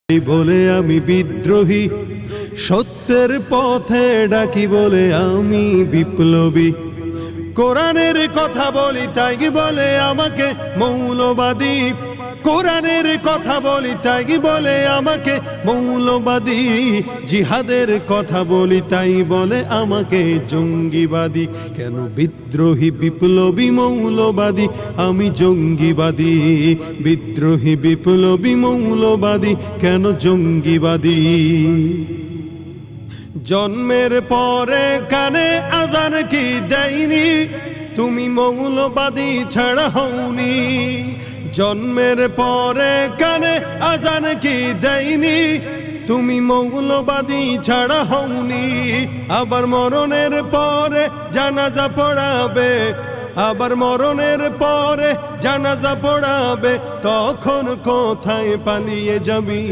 এই বলে আমি বিদ্রোহী, সত্যের পথে ডাকি বলে আমি বিপ্লবী। কোরআনের কথা বলি তাই বলে আমাকে মৌলবাদী। কোরআনের কথা বলি তাই বলে আমাকে মৌলবাদী। জিহাদের কথা বলি তাই বলে আমাকে জঙ্গিবাদী। কেন বিদ্রোহী বিপ্লবী মৌলবাদী আমি জঙ্গিবাদী? বিদ্রোহী বিপ্লবী মৌলবাদী কেন জঙ্গিবাদী? জন্মের পরে কানে আজান কি দেয়নি? তুমি মৌলবাদী ছাড়া হওনি। জন্মের পরে কানে আজান কি দেয়নি? তুমি মৌলবাদী ছাড়া হওনি। আবার মরণের পরে জানাজা পড়াবে, আবার মরণের পরে জানাজা পড়াবে, তখন কোথায় পালিয়ে যাবি?